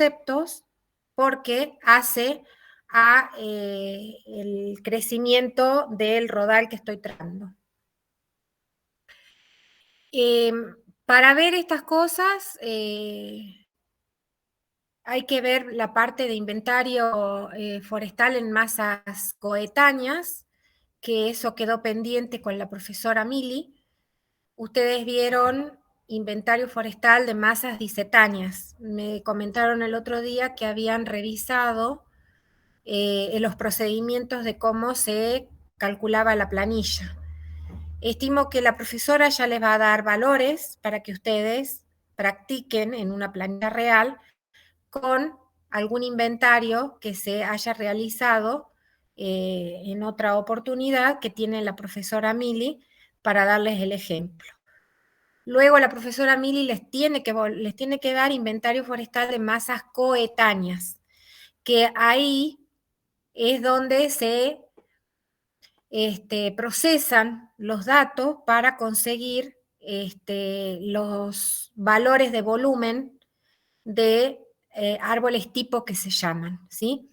conceptos porque hace a el crecimiento del rodal que estoy tratando. Para ver estas cosas hay que ver la parte de inventario forestal en masas coetáneas, que eso quedó pendiente con la profesora Mili. Ustedes vieron inventario forestal de masas disetáneas. Me comentaron el otro día que habían revisado los procedimientos de cómo se calculaba la planilla. Estimo que la profesora ya les va a dar valores para que ustedes practiquen en una planilla real con algún inventario que se haya realizado en otra oportunidad que tiene la profesora Mili para darles el ejemplo. Luego la profesora Mili les tiene que dar inventario forestal de masas coetáneas, que ahí es donde se procesan los datos para conseguir los valores de volumen de árboles tipo que se llaman, ¿sí?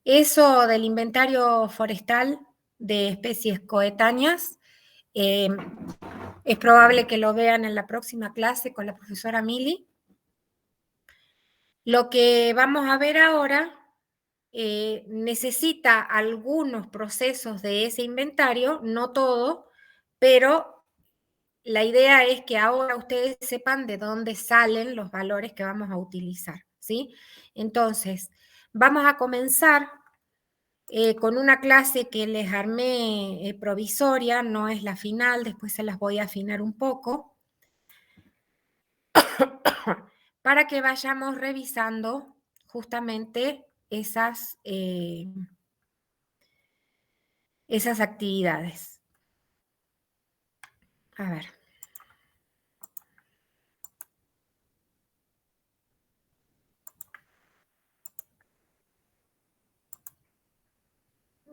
Eso del inventario forestal de especies coetáneas es probable que lo vean en la próxima clase con la profesora Mili. Lo que vamos a ver ahora necesita algunos procesos de ese inventario, no todo, pero la idea es que ahora ustedes sepan de dónde salen los valores que vamos a utilizar, ¿sí? Entonces, vamos a comenzar con una clase que les armé provisoria, no es la final, después se las voy a afinar un poco, para que vayamos revisando justamente esas actividades. A ver.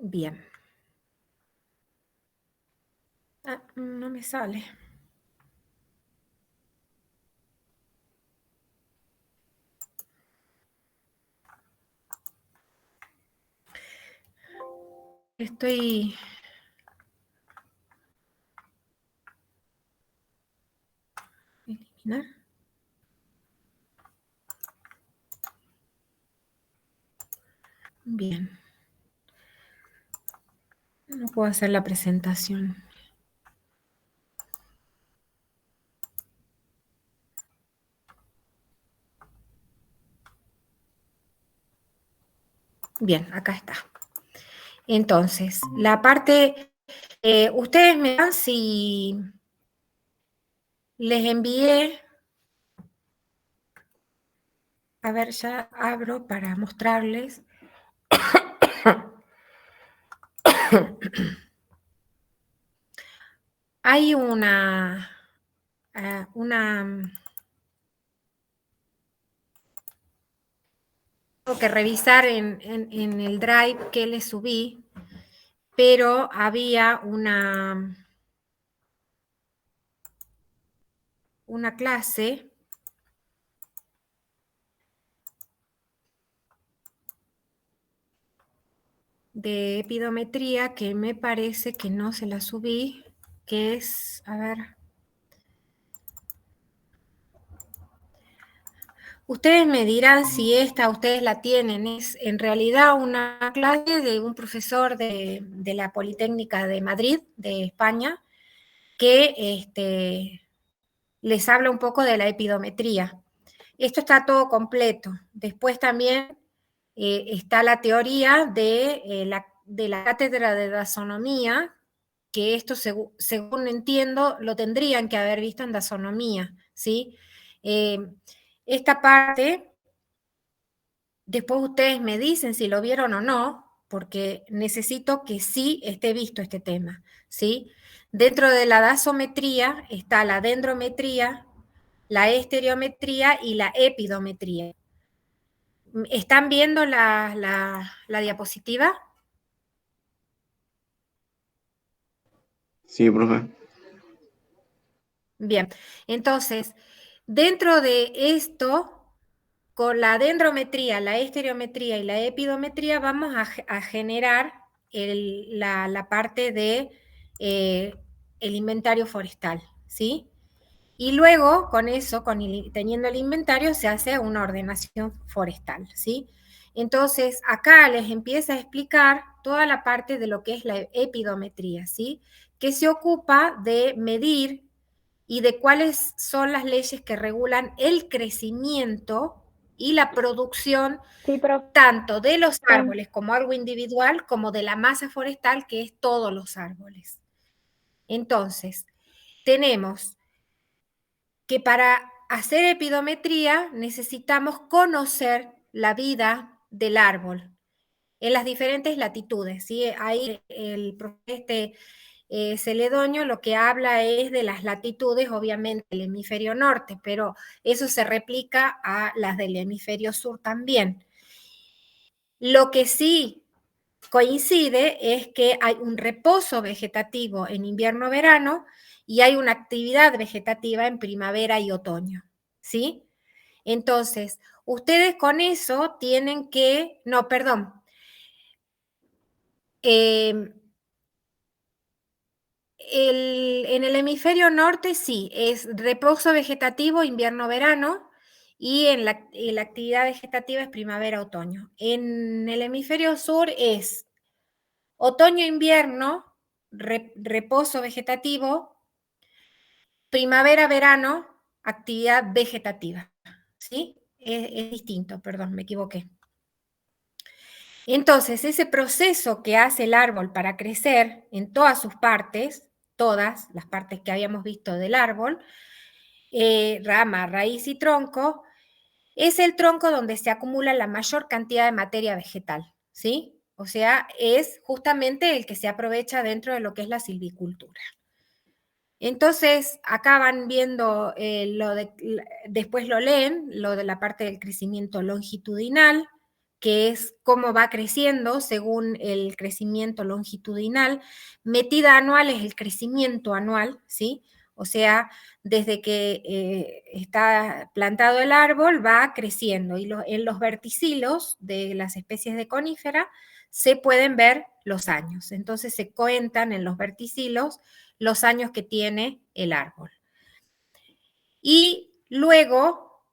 Bien. Ah, no me sale. Estoy... Eliminar. Bien. No puedo hacer la presentación. Bien, acá está. Entonces, la parte... ustedes me dan si les envié... A ver, ya abro para mostrarles. Hay una tengo que revisar en el Drive que les subí, pero había una clase de epidometría que me parece que no se la subí, que es, a ver, ustedes me dirán si esta ustedes la tienen. Es en realidad una clase de un profesor de la Politécnica de Madrid, de España, que les habla un poco de la epidometría. Esto está todo completo. Después también está la teoría de la cátedra de dasonomía, que esto, según entiendo, lo tendrían que haber visto en dasonomía, ¿sí? Esta parte, después ustedes me dicen si lo vieron o no, porque necesito que sí esté visto este tema, ¿sí? Dentro de la dasometría está la dendrometría, la estereometría y la epidometría. ¿Están viendo la diapositiva? Sí, profe. Bien, entonces, dentro de esto, con la dendrometría, la estereometría y la epidometría vamos a generar la parte de el inventario forestal, ¿sí? Y luego, con eso, teniendo el inventario, se hace una ordenación forestal, ¿sí? Entonces, acá les empieza a explicar toda la parte de lo que es la epidometría, ¿sí? Que se ocupa de medir y de cuáles son las leyes que regulan el crecimiento y la producción Sí, profe. tanto de los árboles como algo individual, como de la masa forestal, que es todos los árboles. Entonces, tenemos que para hacer epidometría necesitamos conocer la vida del árbol en las diferentes latitudes, ¿sí? Ahí el este Celedonio lo que habla es de las latitudes, obviamente, del hemisferio norte, pero eso se replica a las del hemisferio sur también. Lo que sí coincide es que hay un reposo vegetativo en invierno-verano y hay una actividad vegetativa en primavera y otoño, ¿sí? Entonces, ustedes con eso tienen que, no, perdón, eh, en el hemisferio norte sí, es reposo vegetativo invierno-verano y en la actividad vegetativa es primavera-otoño. En el hemisferio sur es otoño-invierno, reposo vegetativo, primavera-verano, actividad vegetativa. ¿Sí? Es distinto, perdón, me equivoqué. Entonces, ese proceso que hace el árbol para crecer en todas sus partes, todas las partes que habíamos visto del árbol, rama, raíz y tronco, es el tronco donde se acumula la mayor cantidad de materia vegetal, ¿sí? O sea, es justamente el que se aprovecha dentro de lo que es la silvicultura. Entonces, acá van viendo, después lo leen, lo de la parte del crecimiento longitudinal, que es cómo va creciendo según el crecimiento longitudinal. Metida anual es el crecimiento anual, ¿sí? O sea, desde que está plantado el árbol va creciendo y en los verticilos de las especies de conífera se pueden ver los años. Entonces se cuentan en los verticilos los años que tiene el árbol. Y luego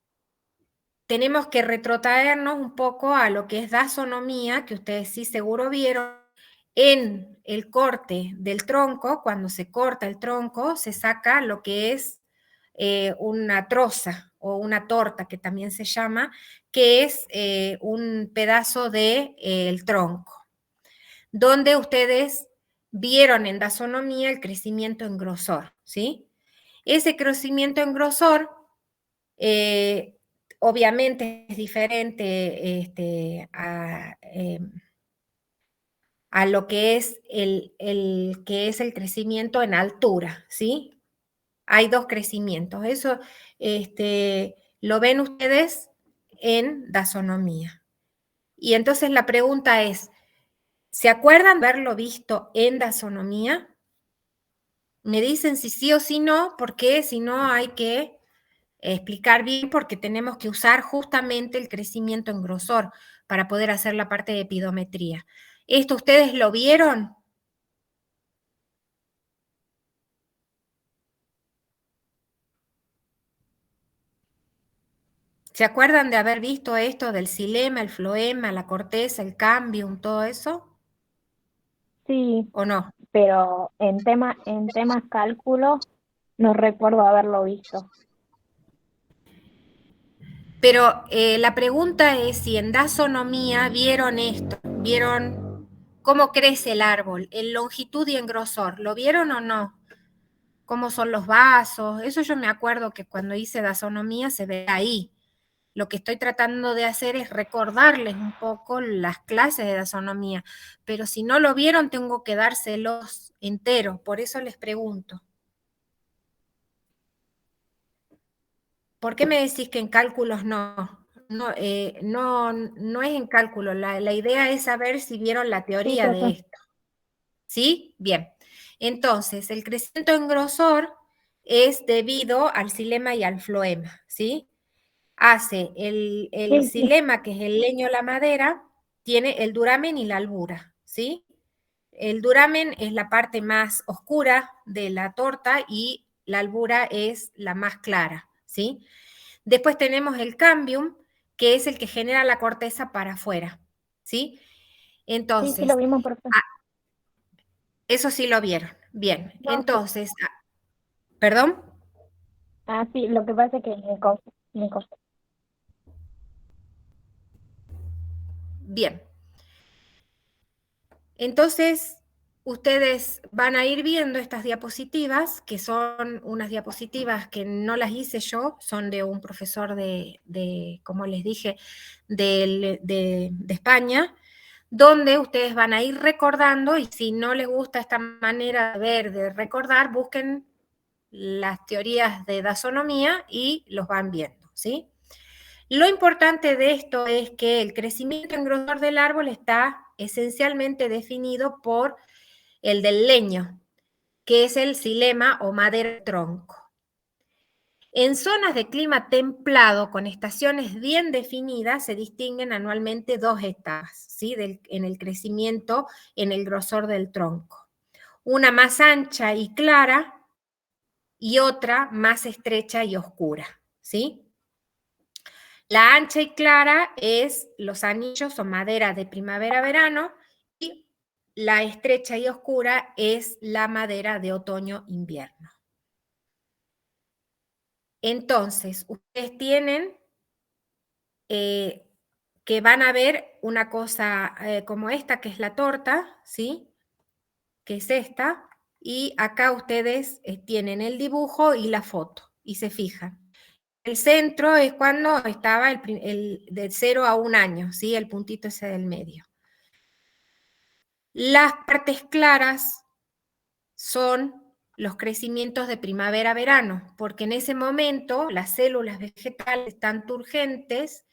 tenemos que retrotraernos un poco a lo que es dasonomía, que ustedes sí seguro vieron, en el corte del tronco. Cuando se corta el tronco, se saca lo que es una troza o una torta, que también se llama, que es un pedazo del tronco, donde ustedes vieron en dasonomía el crecimiento en grosor, ¿sí? Ese crecimiento en grosor, obviamente es diferente a lo que es el crecimiento en altura, ¿sí? Hay dos crecimientos. Eso lo ven ustedes en dasonomía. Y entonces la pregunta es, ¿se acuerdan de haberlo visto en dasonomía? Me dicen si sí o si no, porque si no hay que explicar bien, porque tenemos que usar justamente el crecimiento en grosor para poder hacer la parte de epidometría. ¿Esto ustedes lo vieron? ¿Se acuerdan de haber visto esto del xilema, el floema, la corteza, el cambium, todo eso? Sí, ¿O no? pero en temas cálculos no recuerdo haberlo visto. Pero la pregunta es si en dasonomía vieron esto, vieron cómo crece el árbol, en longitud y en grosor. ¿Lo vieron o no? ¿Cómo son los vasos? Eso yo me acuerdo que cuando hice dasonomía se ve ahí. Lo que estoy tratando de hacer es recordarles un poco las clases de dasonomía, pero si no lo vieron tengo que dárselos enteros, por eso les pregunto. ¿Por qué me decís que en cálculos no? No es en cálculo, la idea es saber si vieron la Sí, teoría de profe. esto. ¿Sí? Bien. Entonces, el crecimiento en grosor es debido al xilema y al floema, ¿sí? hace el Sí, sí. xilema, que es el leño, la madera, tiene el duramen y la albura, ¿sí? El duramen es la parte más oscura de la torta y la albura es la más clara, ¿sí? Después tenemos el cambium, que es el que genera la corteza para afuera, ¿sí? Sí, sí lo Entonces, vimos, profe. eso sí lo vieron. Bien, No, sí. entonces, ¿perdón? Ah, sí, lo que pasa es que me costó. Bien. Entonces, ustedes van a ir viendo estas diapositivas, que son unas diapositivas que no las hice yo, son de un profesor como les dije, de España, donde ustedes van a ir recordando, y si no les gusta esta manera de ver, de recordar, busquen las teorías de dasonomía y los van viendo, ¿sí? Lo importante de esto es que el crecimiento en grosor del árbol está esencialmente definido por el del leño, que es el xilema o madera tronco. En zonas de clima templado con estaciones bien definidas se distinguen anualmente dos etapas, ¿sí? En el crecimiento en el grosor del tronco. Una más ancha y clara y otra más estrecha y oscura, ¿sí? La ancha y clara es los anillos o madera de primavera-verano y la estrecha y oscura es la madera de otoño-invierno. Entonces, ustedes tienen que van a ver una cosa como esta, que es la torta, ¿sí? Que es esta, y acá ustedes tienen el dibujo y la foto, y se fijan. El centro es cuando estaba de 0 a 1 año, ¿sí? El puntito ese del medio. Las partes claras son los crecimientos de primavera-verano, porque en ese momento las células vegetales están turgentes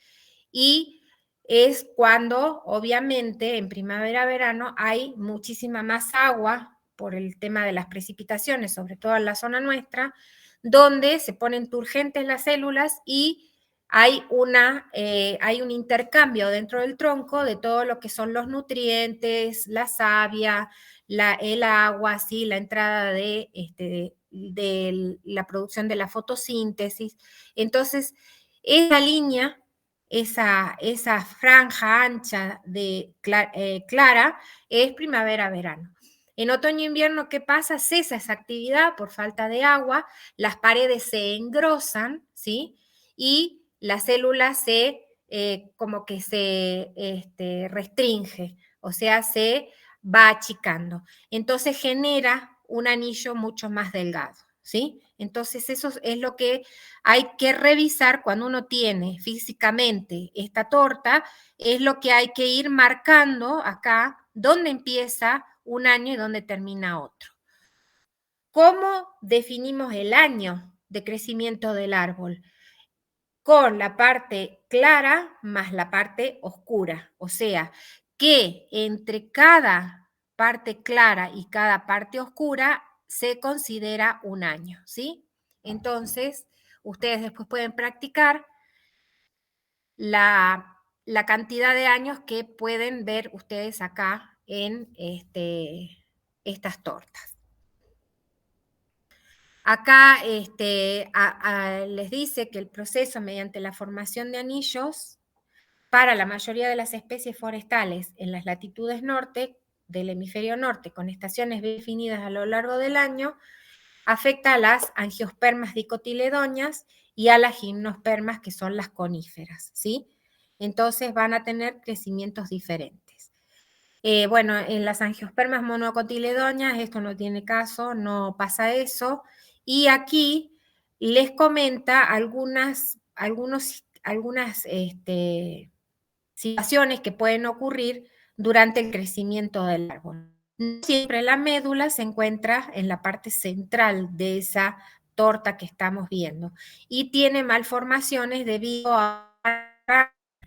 y es cuando, obviamente, en primavera-verano hay muchísima más agua por el tema de las precipitaciones, sobre todo en la zona nuestra, donde se ponen turgentes las células y hay un intercambio dentro del tronco de todo lo que son los nutrientes, la savia, el agua, ¿sí? La entrada de la producción de la fotosíntesis. Entonces, esa línea, esa franja ancha clara, es primavera-verano. En otoño-invierno, ¿qué pasa? Cesa esa actividad por falta de agua, las paredes se engrosan, ¿sí? Y la célula como que se restringe, o sea, se va achicando. Entonces genera un anillo mucho más delgado, ¿sí? Entonces eso es lo que hay que revisar cuando uno tiene físicamente esta torta, es lo que hay que ir marcando acá, dónde empieza un año y dónde termina otro. ¿Cómo definimos el año de crecimiento del árbol? Con la parte clara más la parte oscura, o sea, que entre cada parte clara y cada parte oscura se considera un año, ¿sí? Entonces, ustedes después pueden practicar la cantidad de años que pueden ver ustedes acá en estas tortas. Acá les dice que el proceso mediante la formación de anillos para la mayoría de las especies forestales en las latitudes norte del hemisferio norte, con estaciones bien definidas a lo largo del año, afecta a las angiospermas dicotiledóneas y a las gimnospermas, que son las coníferas, ¿sí? Entonces van a tener crecimientos diferentes. Bueno, en las angiospermas monocotiledóneas esto no tiene caso, no pasa eso. Y aquí les comenta algunas situaciones que pueden ocurrir durante el crecimiento del árbol. No siempre la médula se encuentra en la parte central de esa torta que estamos viendo y tiene malformaciones debido a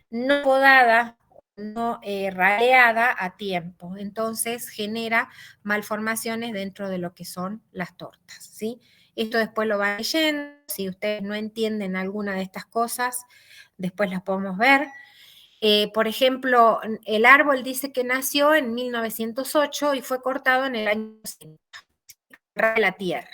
no podada, no raleada a tiempo. Entonces genera malformaciones dentro de lo que son las tortas, ¿sí? Esto después lo van leyendo, si ustedes no entienden alguna de estas cosas, después las podemos ver. Por ejemplo, el árbol dice que nació en 1908 y fue cortado en el año 60, de la tierra.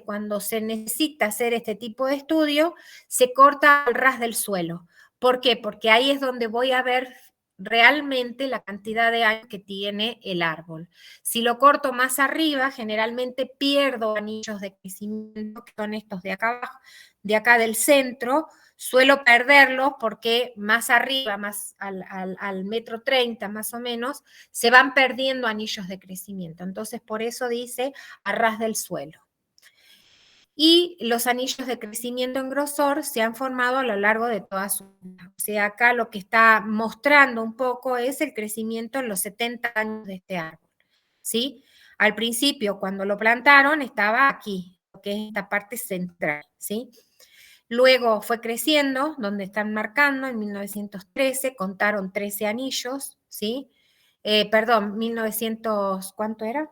Cuando se necesita hacer este tipo de estudio, se corta al ras del suelo. ¿Por qué? Porque ahí es donde voy a ver realmente la cantidad de años que tiene el árbol. Si lo corto más arriba, generalmente pierdo anillos de crecimiento, que son estos de acá abajo, de acá del centro. Suelo perderlos porque más arriba, más al metro 30 más o menos, se van perdiendo anillos de crecimiento. Entonces, por eso dice a ras del suelo. Y los anillos de crecimiento en grosor se han formado a lo largo de toda su vida. O sea, acá lo que está mostrando un poco es el crecimiento en los 70 años de este árbol, ¿sí? Al principio, cuando lo plantaron, estaba aquí, que es esta parte central, ¿sí? Luego fue creciendo, donde están marcando, en 1913, contaron 13 anillos, ¿sí? Perdón, 1900, ¿cuánto era?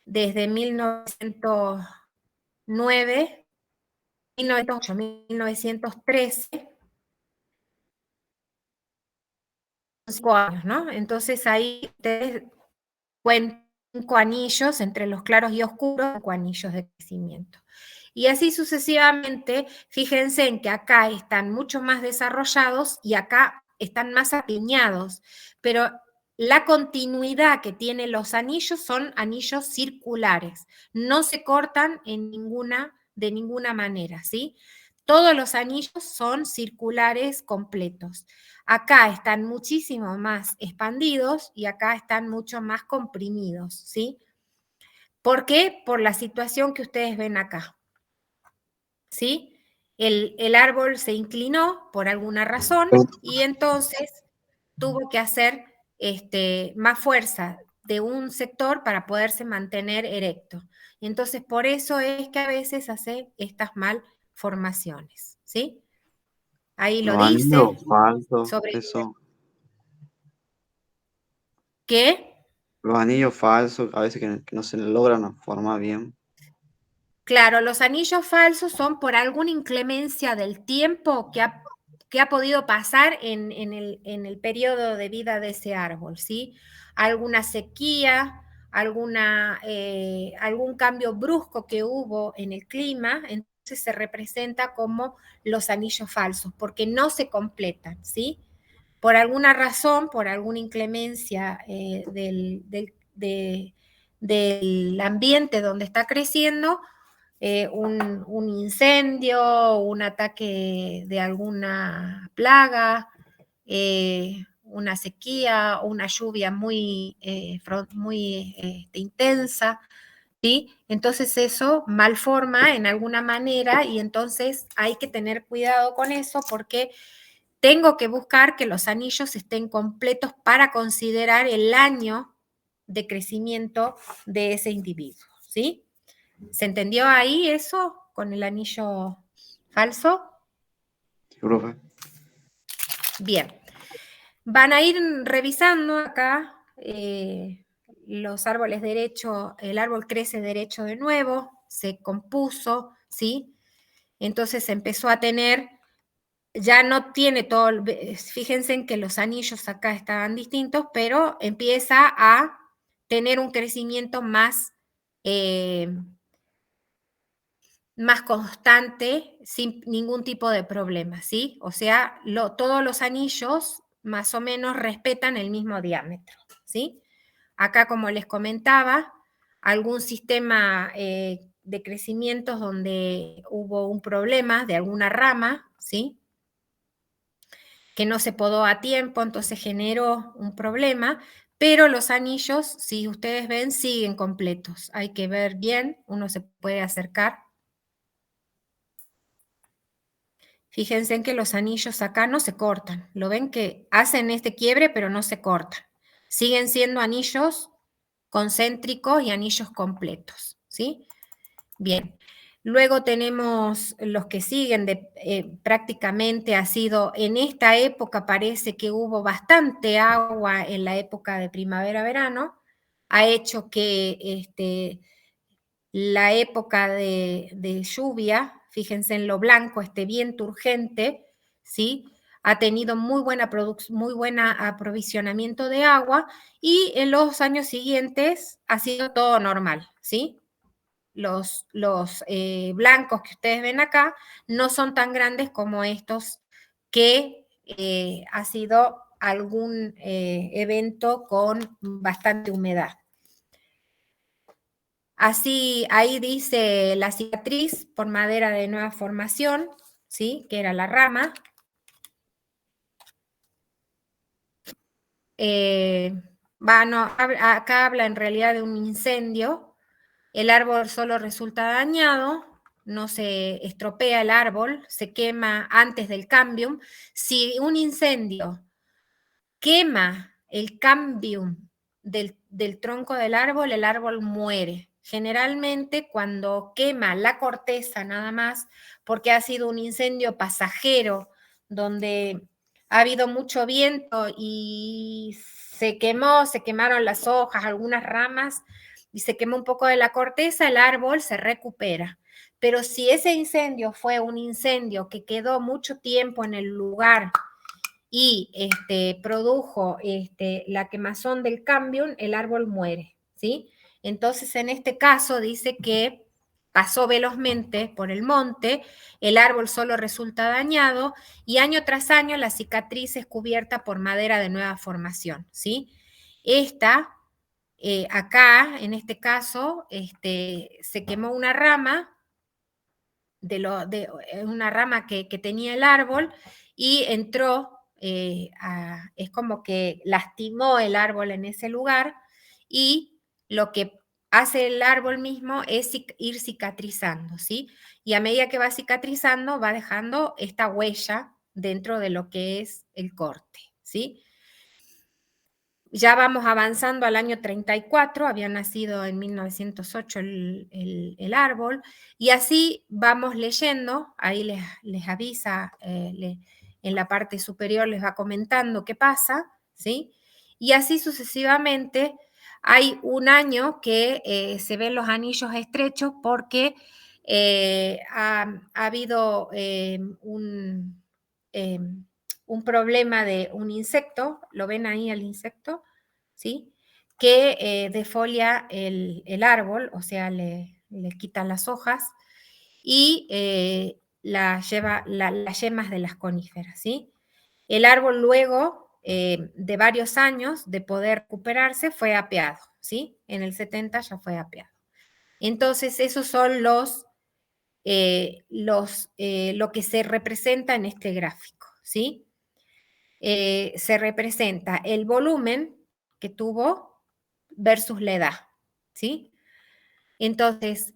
Desde 1909, 1908, 1913, 5 años, ¿no? Entonces ahí ustedes cuentan 5 anillos entre los claros y oscuros, 5 anillos de crecimiento. Y así sucesivamente, fíjense en que acá están mucho más desarrollados y acá están más apiñados, pero la continuidad que tienen los anillos son anillos circulares, no se cortan de ninguna manera, ¿sí? Todos los anillos son circulares completos. Acá están muchísimo más expandidos y acá están mucho más comprimidos, ¿sí? ¿Por qué? Por la situación que ustedes ven acá, ¿sí? El árbol se inclinó por alguna razón y entonces tuvo que hacer más fuerza de un sector para poderse mantener erecto. Y entonces por eso es que a veces hace estas malformaciones, ¿sí? Ahí lo Los anillos dice falsos, sobre eso. qué. Los anillos falsos, a veces que no se logran formar bien. Claro, los anillos falsos son por alguna inclemencia del tiempo que ha podido pasar en el periodo de vida de ese árbol, ¿sí? Alguna sequía, algún cambio brusco que hubo en el clima, entonces se representa como los anillos falsos, porque no se completan, ¿sí? Por alguna razón, por alguna inclemencia del ambiente donde está creciendo, un incendio, un ataque de alguna plaga, una sequía, una lluvia muy intensa, ¿sí? Entonces eso malforma en alguna manera y entonces hay que tener cuidado con eso porque tengo que buscar que los anillos estén completos para considerar el año de crecimiento de ese individuo, ¿sí? ¿Se entendió ahí eso con el anillo falso? Sí, profe. Bien. Van a ir revisando acá los árboles derechos, el árbol crece derecho de nuevo, se compuso, ¿sí? Entonces empezó a tener, ya no tiene todo, fíjense en que los anillos acá estaban distintos, pero empieza a tener un crecimiento más constante, sin ningún tipo de problema, ¿sí? O sea, todos los anillos más o menos respetan el mismo diámetro, ¿sí? Acá, como les comentaba, algún sistema de crecimientos donde hubo un problema de alguna rama, ¿sí? Que no se podó a tiempo, entonces generó un problema, pero los anillos, si ustedes ven, siguen completos. Hay que ver bien, uno se puede acercar. Fíjense en que los anillos acá no se cortan. Lo ven que hacen este quiebre, pero no se cortan. Siguen siendo anillos concéntricos y anillos completos, ¿sí? Bien. Luego tenemos los que siguen, prácticamente ha sido, en esta época parece que hubo bastante agua en la época de primavera-verano, ha hecho que la época de lluvia, fíjense en lo blanco, este viento urgente, ¿sí? Ha tenido muy buena aprovisionamiento de agua y en los años siguientes ha sido todo normal, ¿sí? Los blancos que ustedes ven acá no son tan grandes como estos que ha sido algún evento con bastante humedad. Así, ahí dice la cicatriz por madera de nueva formación, ¿sí? Que era la rama. Acá habla en realidad de un incendio. El árbol solo resulta dañado, no se estropea el árbol, se quema antes del cambium. Si un incendio quema el cambium del tronco del árbol, el árbol muere. Generalmente cuando quema la corteza nada más, porque ha sido un incendio pasajero, donde ha habido mucho viento y se quemaron las hojas, algunas ramas, y se quemó un poco de la corteza, el árbol se recupera. Pero si ese incendio fue un incendio que quedó mucho tiempo en el lugar y produjo la quemazón del cambium, el árbol muere, ¿sí? Entonces, en este caso dice que pasó velozmente por el monte, el árbol solo resulta dañado y año tras año la cicatriz es cubierta por madera de nueva formación, ¿sí? Esta, acá, en este caso, se quemó una rama, una rama que tenía el árbol y entró, es como que lastimó el árbol en ese lugar y lo que hace el árbol mismo es ir cicatrizando, ¿sí? Y a medida que va cicatrizando va dejando esta huella dentro de lo que es el corte, ¿sí? Ya vamos avanzando al año 34, había nacido en 1908 el árbol, y así vamos leyendo, ahí les avisa, en la parte superior les va comentando qué pasa, ¿sí? Y así sucesivamente. Hay un año que se ven los anillos estrechos porque ha habido un problema de un insecto, lo ven ahí el insecto, ¿sí? Que defolia el árbol, o sea, le quitan las hojas y las yemas de las coníferas, ¿sí? El árbol luego de varios años de poder recuperarse fue apeado, ¿sí? En el 70 ya fue apeado. Entonces, esos son lo que se representa en este gráfico, ¿sí? Se representa el volumen que tuvo versus la edad, ¿sí? Entonces,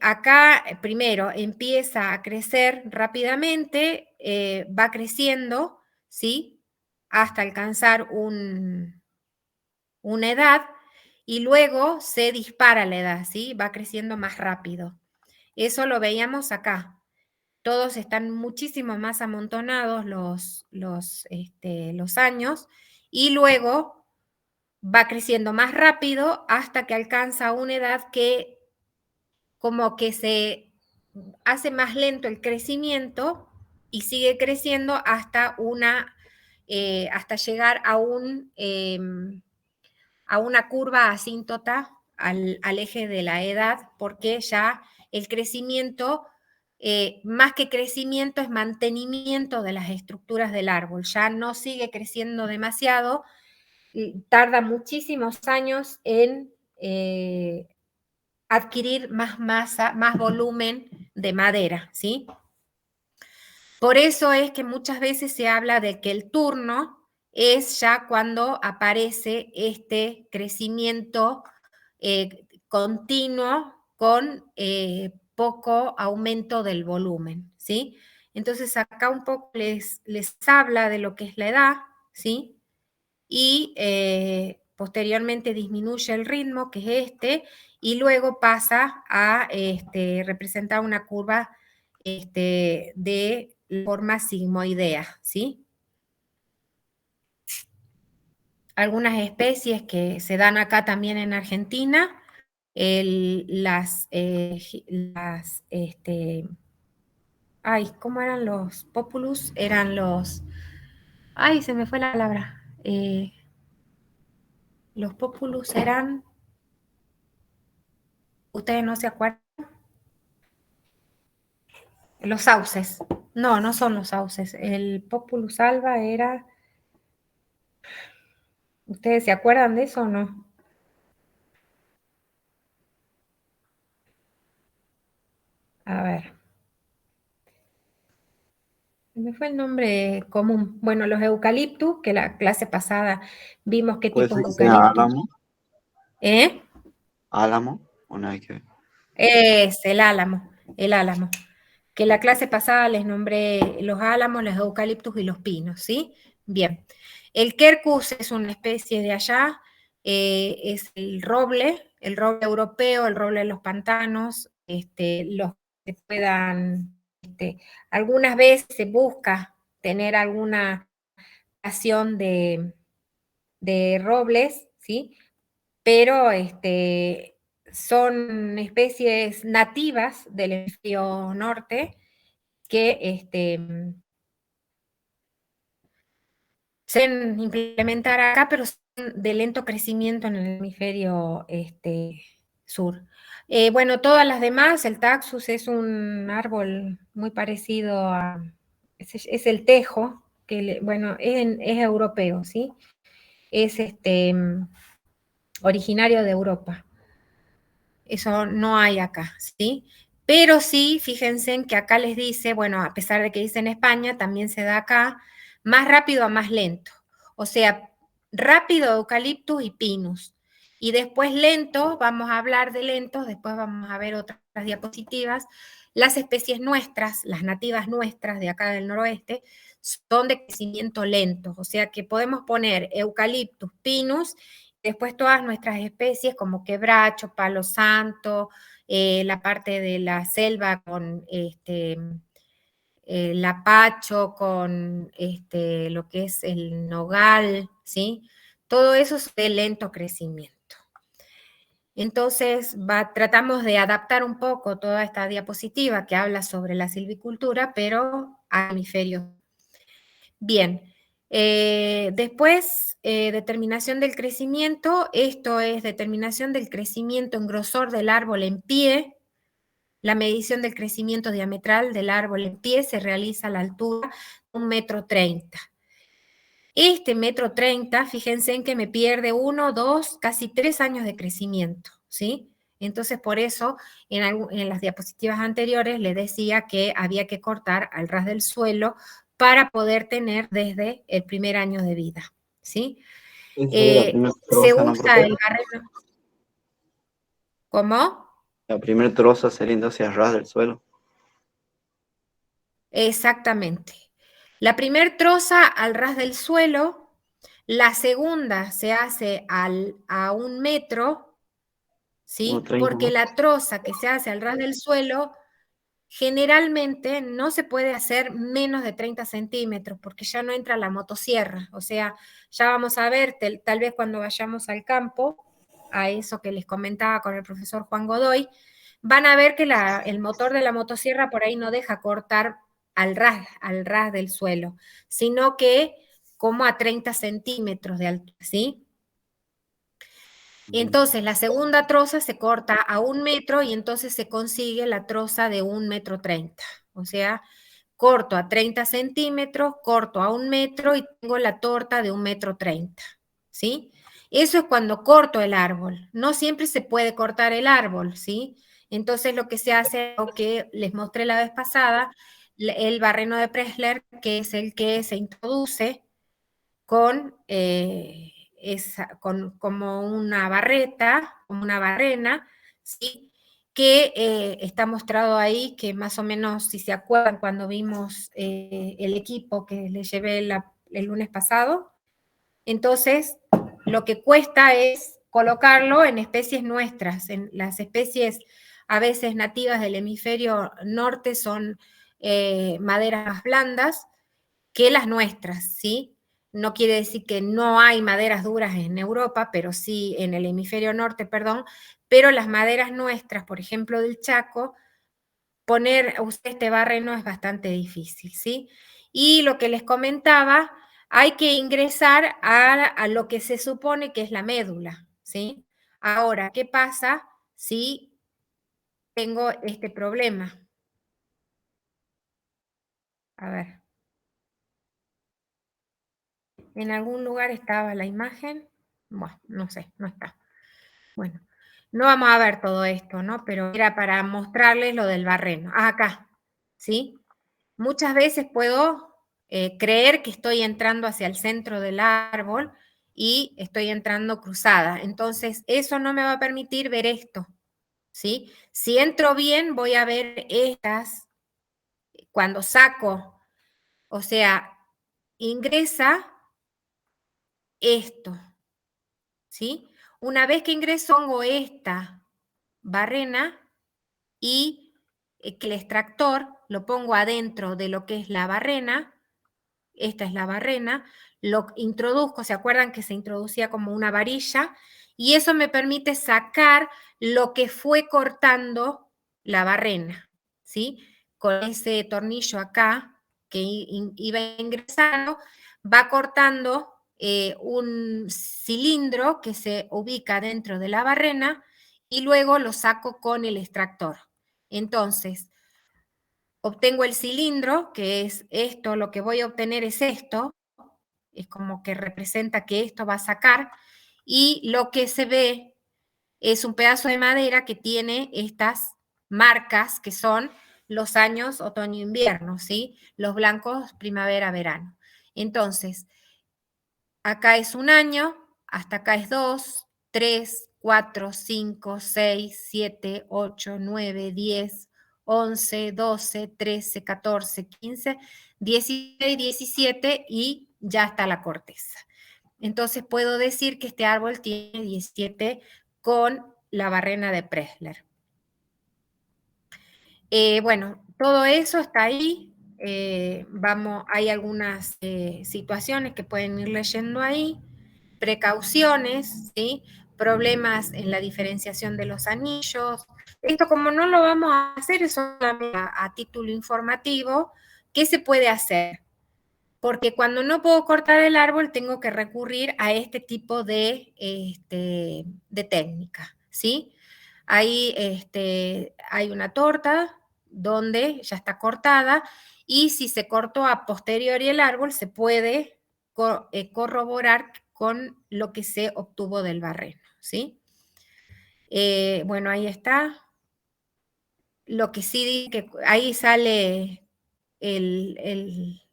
acá primero empieza a crecer rápidamente, va creciendo, ¿sí? Hasta alcanzar una edad y luego se dispara la edad, ¿sí? Va creciendo más rápido. Eso lo veíamos acá. Todos están muchísimo más amontonados los años y luego va creciendo más rápido hasta que alcanza una edad que como que se hace más lento el crecimiento y sigue creciendo hasta hasta llegar a una curva asíntota al eje de la edad, porque ya el crecimiento, más que crecimiento, es mantenimiento de las estructuras del árbol, ya no sigue creciendo demasiado, tarda muchísimos años en adquirir más masa, más volumen de madera, ¿sí? Por eso es que muchas veces se habla de que el turno es ya cuando aparece este crecimiento continuo con poco aumento del volumen, ¿sí? Entonces acá un poco les habla de lo que es la edad, ¿sí? Y posteriormente disminuye el ritmo, que es y luego pasa a representar una curva de forma sigmoidea, ¿sí? Algunas especies que se dan acá también en Argentina ¿cómo eran los populus? Eran los, se me fue la palabra. Los populus eran, ¿ustedes no se acuerdan? Los sauces. No, no son los sauces. El populus alba era, ¿ustedes se acuerdan de eso o no? A ver. Me fue el nombre común. Bueno, los eucaliptus, que la clase pasada vimos qué Puede tipo ser de que sea eucaliptus. álamo, ¿Eh? álamo, o nada que ver. Es el álamo, el álamo. Que la clase pasada les nombré los álamos, los eucaliptus y los pinos, ¿sí? Bien. El quercus es una especie de allá, es el roble europeo, el roble de los pantanos, los que puedan, algunas veces se busca tener alguna plantación de robles, ¿sí? Pero son especies nativas del hemisferio norte que se deben implementar acá, pero son de lento crecimiento en el hemisferio sur. Bueno, todas las demás, el taxus es un árbol muy parecido a, es el tejo, que bueno, es europeo, ¿sí? Es originario de Europa. Eso no hay acá, ¿sí? Pero sí, fíjense en que acá les dice, bueno, a pesar de que dice en España, también se da acá, más rápido a más lento. O sea, rápido eucaliptus y pinus. Y después lento, vamos a hablar de lentos, después vamos a ver otras diapositivas. Las especies nuestras, las nativas nuestras de acá del noroeste, son de crecimiento lento. O sea que podemos poner eucaliptus, pinus, después todas nuestras especies como quebracho, palo santo, la parte de la selva con lapacho, con lo que es el nogal, ¿sí? Todo eso es de lento crecimiento. Entonces, tratamos de adaptar un poco toda esta diapositiva que habla sobre la silvicultura, pero a hemisferios. Bien, después, determinación del crecimiento. Esto es determinación del crecimiento en grosor del árbol en pie. La medición del crecimiento diametral del árbol en pie se realiza a la altura de 1,30 m. Este 1,30 m, fíjense en que me pierde 1, 2, casi 3 años de crecimiento, ¿sí? Entonces, por eso, en las diapositivas anteriores les decía que había que cortar al ras del suelo para poder tener desde el primer año de vida, ¿sí? Esa sería la primera Se troza, ¿no, usa el profe? barreno. ¿Cómo? La primera troza saliendo hacia ras del suelo. Exactamente. La primer troza al ras del suelo, la segunda se hace a 1 metro, ¿sí? 1,30 Porque más. la troza que se hace al ras del suelo generalmente no se puede hacer menos de 30 centímetros porque ya no entra la motosierra. O sea, ya vamos a ver, tal vez cuando vayamos al campo, a eso que les comentaba con el profesor Juan Godoy, van a ver que el motor de la motosierra por ahí no deja cortar al ras del suelo, sino que como a 30 centímetros de altura, ¿sí? Entonces, la segunda troza se corta a 1 metro y entonces se consigue la troza de 1,30 m. O sea, corto a 30 centímetros, corto a 1 metro y tengo la torta de 1,30 m. ¿Sí? Eso es cuando corto el árbol. No siempre se puede cortar el árbol, ¿sí? Entonces, lo que se hace, lo que les mostré la vez pasada, el barreno de Pressler, que es el que se introduce con, como una barreta, como una barrena, ¿sí? Que está mostrado ahí, que más o menos, si se acuerdan, cuando vimos el equipo que les llevé el lunes pasado, entonces lo que cuesta es colocarlo en especies nuestras, en las especies a veces nativas del hemisferio norte son maderas más blandas que las nuestras, ¿sí? No quiere decir que no hay maderas duras en Europa, pero sí en el hemisferio norte, perdón, pero las maderas nuestras, por ejemplo, del Chaco, usar este barreno es bastante difícil, ¿sí? Y lo que les comentaba, hay que ingresar a lo que se supone que es la médula, ¿sí? Ahora, ¿qué pasa si tengo este problema? A ver. En algún lugar estaba la imagen. Bueno, no sé, no está. Bueno, no vamos a ver todo esto, ¿no? Pero era para mostrarles lo del barreno. Ah, acá, ¿sí? Muchas veces puedo creer que estoy entrando hacia el centro del árbol y estoy entrando cruzada. Entonces, eso no me va a permitir ver esto, ¿sí? Si entro bien, voy a ver estas. Cuando saco, o sea, ingresa esto, ¿sí? Una vez que ingreso, pongo esta barrena y que el extractor lo pongo adentro de lo que es la barrena. Esta es la barrena, lo introduzco, ¿se acuerdan que se introducía como una varilla? Y eso me permite sacar lo que fue cortando la barrena, ¿sí? Con ese tornillo acá que iba ingresando, va cortando un cilindro que se ubica dentro de la barrena y luego lo saco con el extractor. Entonces, obtengo el cilindro, que es esto, lo que voy a obtener es esto, es como que representa que esto va a sacar, y lo que se ve es un pedazo de madera que tiene estas marcas que son los años otoño-invierno, ¿sí? Los blancos primavera-verano. Entonces, acá es un año, hasta acá es 2, 3, 4, 5, 6, 7, 8, 9, 10, 11, 12, 13, 14, 15, 16, 17 y ya está la corteza. Entonces puedo decir que este árbol tiene 17 con la barrena de Pressler. Bueno, todo eso está ahí. Hay algunas situaciones que pueden ir leyendo ahí. Precauciones, ¿sí? Problemas en la diferenciación de los anillos. Esto como no lo vamos a hacer, es solamente a título informativo. ¿Qué se puede hacer? Porque cuando no puedo cortar el árbol, tengo que recurrir a este tipo de técnica, ¿sí? Ahí hay una torta donde ya está cortada y si se cortó a posteriori el árbol, se puede corroborar con lo que se obtuvo del barreno, ¿sí? Bueno, ahí está. Lo que sí, que ahí sale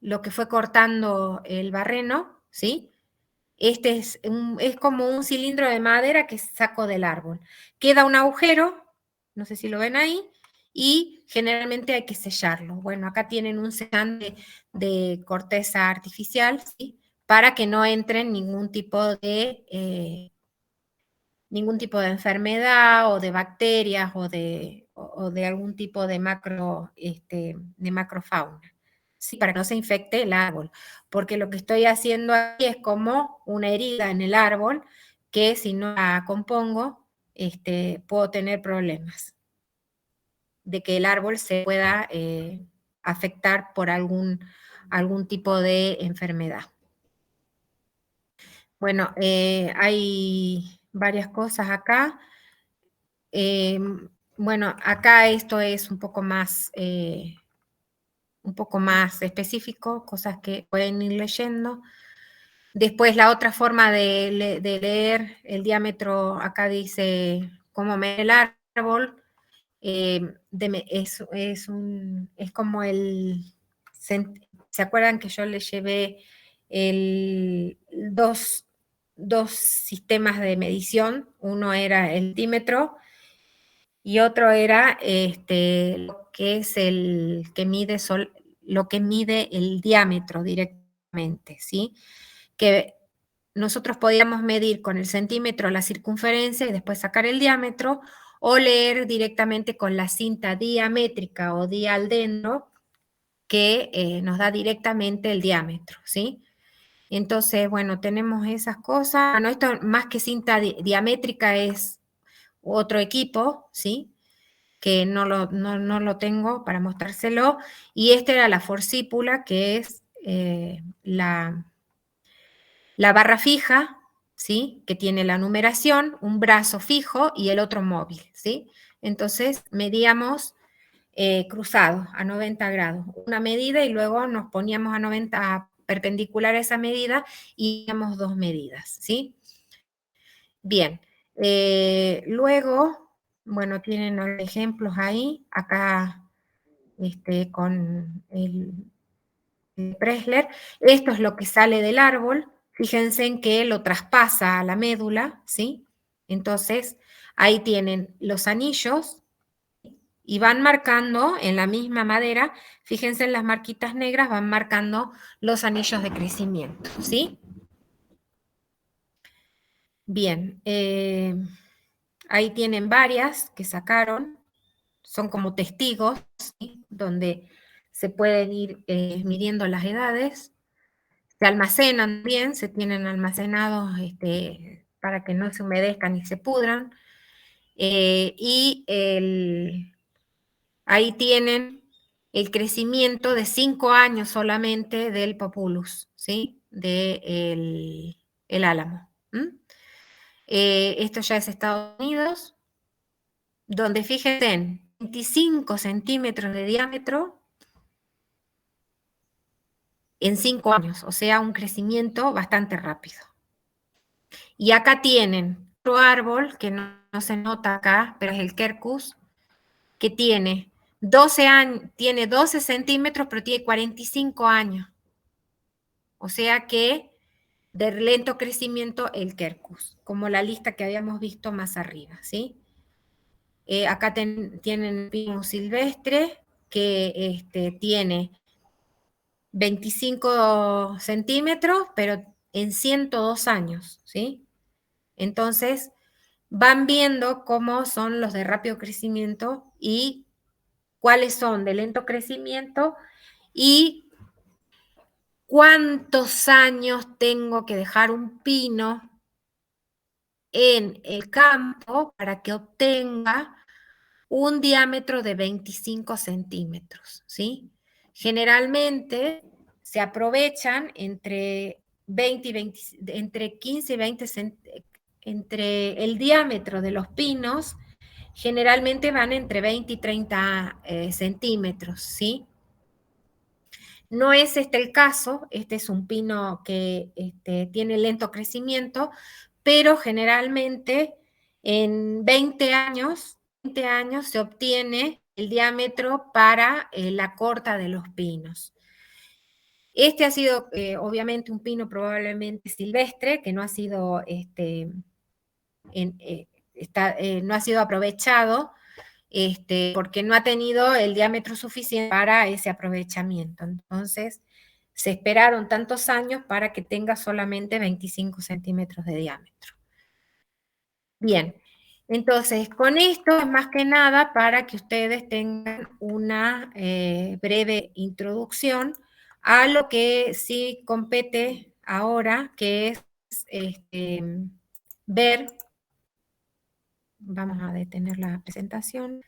lo que fue cortando el barreno, ¿sí? Este es como un cilindro de madera que saco del árbol. Queda un agujero, no sé si lo ven ahí, y generalmente hay que sellarlo. Bueno, acá tienen un sellante de corteza artificial, ¿sí? Para que no entren ningún tipo de enfermedad o de bacterias o de algún tipo de macrofauna, ¿sí? Para que no se infecte el árbol, porque lo que estoy haciendo aquí es como una herida en el árbol que si no la compongo, puedo tener problemas de que el árbol se pueda afectar por algún tipo de enfermedad. Bueno, hay varias cosas acá. Bueno, acá esto es un poco más específico, cosas que pueden ir leyendo. Después la otra forma de leer el diámetro, acá dice cómo medir el árbol, es como ¿se acuerdan que yo les llevé dos sistemas de medición? Uno era el centímetro y otro era lo que es lo que mide el diámetro directamente, ¿sí? Que nosotros podíamos medir con el centímetro la circunferencia y después sacar el diámetro, o leer directamente con la cinta diamétrica o dialdendro, que nos da directamente el diámetro, ¿sí? Entonces, bueno, tenemos esas cosas. Bueno, esto más que cinta diamétrica es otro equipo, ¿sí? Que no lo tengo para mostrárselo. Y esta era la forcípula, que es la barra fija, ¿sí? Que tiene la numeración, un brazo fijo y el otro móvil, ¿sí? Entonces, medíamos cruzados a 90 grados, una medida y luego nos poníamos a 90 perpendicular a esa medida y hacíamos 2 medidas, ¿sí? Bien, luego, bueno, tienen los ejemplos ahí, acá con el Pressler. Esto es lo que sale del árbol, fíjense en que lo traspasa a la médula, ¿sí? Entonces, ahí tienen los anillos, y van marcando en la misma madera, fíjense en las marquitas negras, van marcando los anillos de crecimiento, ¿sí? Bien, ahí tienen varias que sacaron, son como testigos, ¿sí? Donde se pueden ir midiendo las edades, se almacenan bien, se tienen almacenados para que no se humedezcan ni se pudran, y ahí tienen el crecimiento de 5 años solamente del populus, ¿sí? Del el álamo. Esto ya es Estados Unidos, donde fíjense en 25 centímetros de diámetro en 5 años, o sea, un crecimiento bastante rápido. Y acá tienen otro árbol que no se nota acá, pero es el quercus, que tiene 12 años, tiene 12 centímetros, pero tiene 45 años. O sea que de lento crecimiento el quercus, como la lista que habíamos visto más arriba, ¿sí? Acá tienen pino silvestre que tiene 25 centímetros, pero en 102 años, ¿sí? Entonces, van viendo cómo son los de rápido crecimiento y cuáles son de lento crecimiento y cuántos años tengo que dejar un pino en el campo para que obtenga un diámetro de 25 centímetros, ¿sí? Generalmente se aprovechan entre 20 y 20, entre 15 y 20 entre el diámetro de los pinos, generalmente van entre 20 y 30 centímetros, ¿sí? No es este el caso, este es un pino que tiene lento crecimiento, pero generalmente en 20 años se obtiene el diámetro para la corta de los pinos. Este ha sido obviamente un pino probablemente silvestre, que no ha sido, no ha sido aprovechado, porque no ha tenido el diámetro suficiente para ese aprovechamiento. Entonces, se esperaron tantos años para que tenga solamente 25 centímetros de diámetro. Bien, entonces con esto es más que nada para que ustedes tengan una breve introducción a lo que sí compete ahora, que es ver, vamos a detener la presentación.